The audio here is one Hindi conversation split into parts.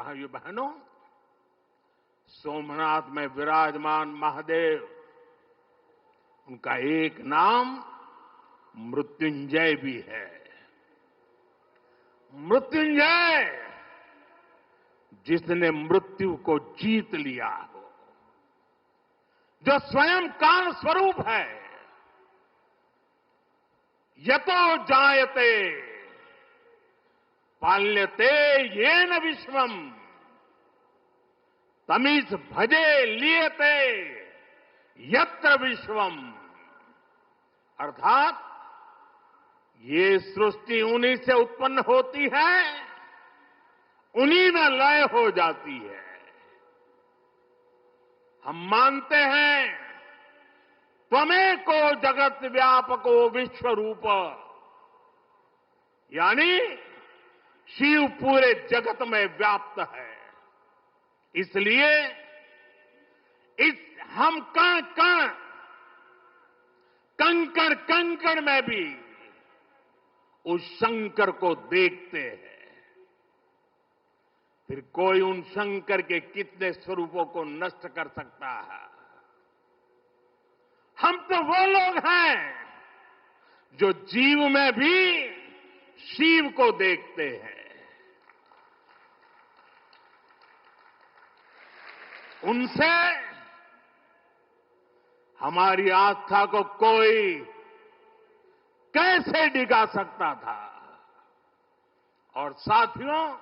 भाइयों बहनों, सोमनाथ में विराजमान महादेव, उनका एक नाम मृत्युंजय भी है। मृत्युंजय, जिसने मृत्यु को जीत लिया हो, जो स्वयं काल स्वरूप है। यतो जायते पाल्यते येन विश्वम तमीस भजे लियते यत्र विश्वम। अर्थात ये सृष्टि उन्हीं से उत्पन्न होती है, उन्हीं में लय हो जाती है। हम मानते हैं त्वमेको जगत व्यापको विश्व रूप, यानी शिव पूरे जगत में व्याप्त है। इसलिए इस हम कण कण, कंकड़ कंकड़ में भी उस शंकर को देखते हैं। फिर कोई उन शंकर के कितने स्वरूपों को नष्ट कर सकता है? हम तो वो लोग हैं जो जीव में भी शिव को देखते हैं। उनसे हमारी आस्था को कोई कैसे डिगा सकता था? और साथियों,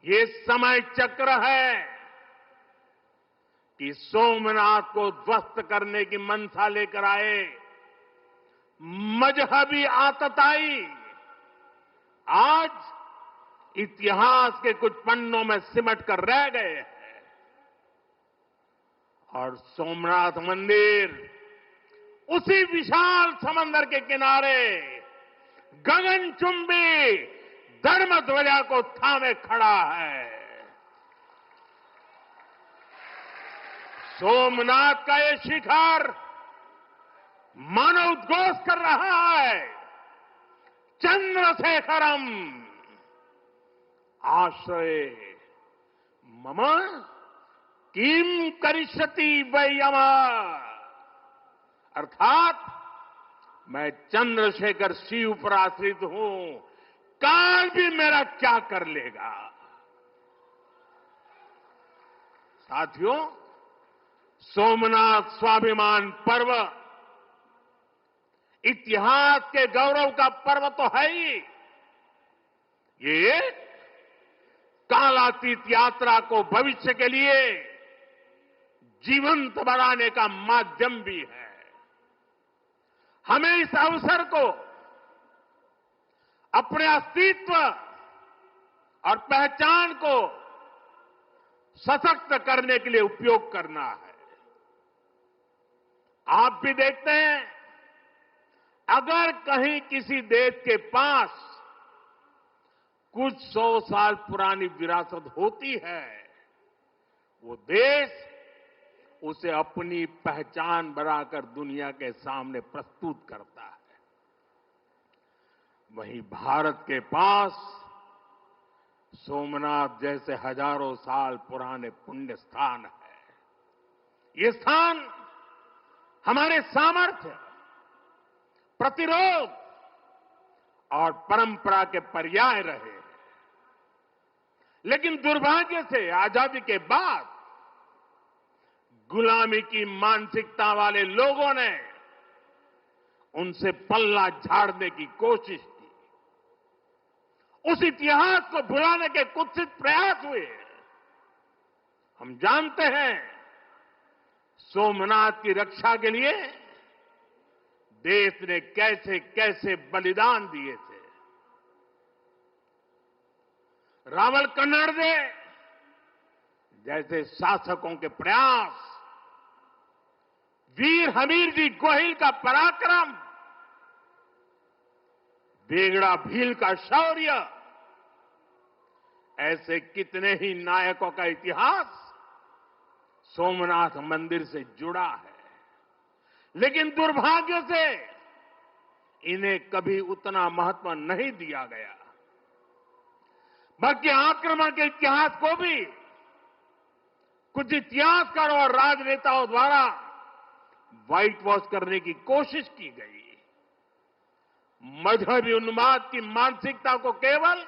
ये समय चक्र है कि सोमनाथ को ध्वस्त करने की मंशा लेकर आए मजहबी आतताई आज इतिहास के कुछ पन्नों में सिमट कर रह गए हैं। और सोमनाथ मंदिर उसी विशाल समंदर के किनारे गगनचुंबी धर्म ध्वजा को थामे खड़ा है। सोमनाथ का ये शिखर मानो उद्घोष कर रहा है, चंद्रशेखरम आश्रय मम किम करिष्यति वै यमः। अर्थात मैं चंद्रशेखर शिव पर आश्रित हूं, काल भी मेरा क्या कर लेगा। साथियों, सोमनाथ स्वाभिमान पर्व इतिहास के गौरव का पर्व तो है ही, ये कालातीत यात्रा को भविष्य के लिए जीवंत बनाने का माध्यम भी है। हमें इस अवसर को अपने अस्तित्व और पहचान को सशक्त करने के लिए उपयोग करना है। आप भी देखते हैं, अगर कहीं किसी देश के पास कुछ 100 साल पुरानी विरासत होती है, वो देश उसे अपनी पहचान बनाकर दुनिया के सामने प्रस्तुत करता है। वहीं भारत के पास सोमनाथ जैसे हजारों साल पुराने पुण्य स्थान है। ये स्थान हमारे सामर्थ्य, प्रतिरोध और परंपरा के पर्याय रहे। लेकिन दुर्भाग्य से आजादी के बाद गुलामी की मानसिकता वाले लोगों ने उनसे पल्ला झाड़ने की कोशिश की। उस इतिहास को भुलाने के कुत्सित प्रयास हुए। हम जानते हैं, सोमनाथ की रक्षा के लिए देश ने कैसे कैसे बलिदान दिए थे। रावल कन्नड़े जैसे शासकों के प्रयास, वीर हमीर जी गोहिल का पराक्रम, बेगड़ा भील का शौर्य, ऐसे कितने ही नायकों का इतिहास सोमनाथ मंदिर से जुड़ा है। लेकिन दुर्भाग्य से इन्हें कभी उतना महत्व नहीं दिया गया। बल्कि आक्रमण के इतिहास को भी कुछ इतिहासकारों और राजनेताओं द्वारा व्हाइट वॉश करने की कोशिश की गई। मजहबी उन्माद की मानसिकता को केवल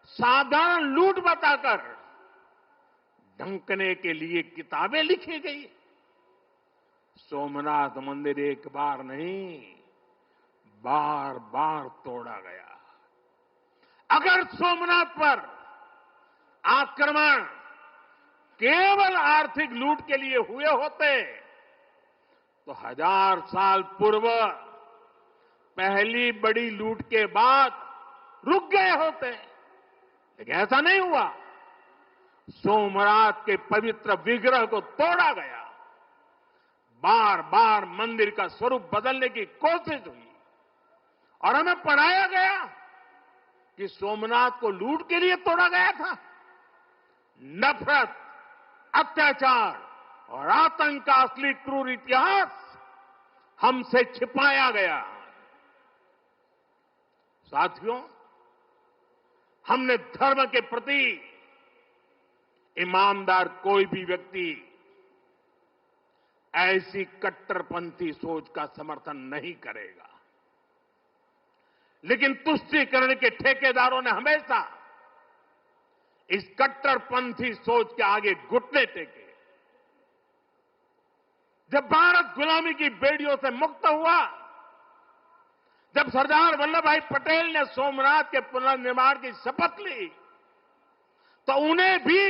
साधारण लूट बताकर ढंकने के लिए किताबें लिखी गई। सोमनाथ मंदिर एक बार नहीं, बार बार तोड़ा गया। अगर सोमनाथ पर आक्रमण केवल आर्थिक लूट के लिए हुए होते तो 1000 साल पूर्व पहली बड़ी लूट के बाद रुक गए होते, लेकिन ऐसा नहीं हुआ। सोमनाथ के पवित्र विग्रह को तोड़ा गया, बार बार मंदिर का स्वरूप बदलने की कोशिश हुई और हमें पढ़ाया गया कि सोमनाथ को लूट के लिए तोड़ा गया था। नफरत, अत्याचार और आतंक का असली क्रूर इतिहास हमसे छिपाया गया। साथियों, हमने धर्म के प्रति ईमानदार कोई भी व्यक्ति ऐसी कट्टरपंथी सोच का समर्थन नहीं करेगा, लेकिन तुष्टीकरण के ठेकेदारों ने हमेशा इस कट्टरपंथी सोच के आगे घुटने टेके। जब भारत गुलामी की बेड़ियों से मुक्त हुआ, जब सरदार वल्लभ भाई पटेल ने सोमनाथ के पुनर्निर्माण की शपथ ली, तो उन्हें भी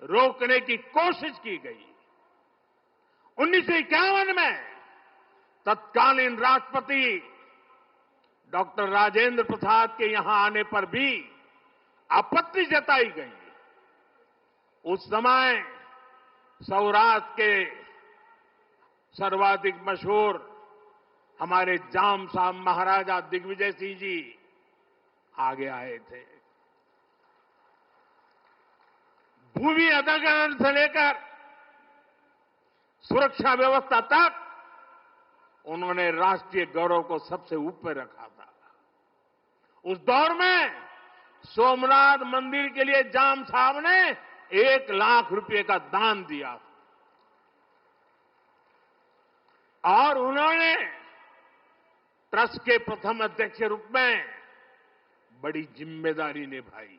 रोकने की कोशिश की गई। 1951 में तत्कालीन राष्ट्रपति डॉक्टर राजेंद्र प्रसाद के यहां आने पर भी आपत्ति जताई गई। उस समय सौराष्ट्र के सर्वाधिक मशहूर हमारे जाम साहब महाराजा दिग्विजय सिंह जी आगे आए थे। भूमि अधिग्रहण से लेकर सुरक्षा व्यवस्था तक उन्होंने राष्ट्रीय गौरव को सबसे ऊपर रखा था। उस दौर में सोमनाथ मंदिर के लिए जाम साहब ने 1 लाख रुपए का दान दिया और उन्होंने ट्रस्ट के प्रथम अध्यक्ष के रूप में बड़ी जिम्मेदारी निभाई।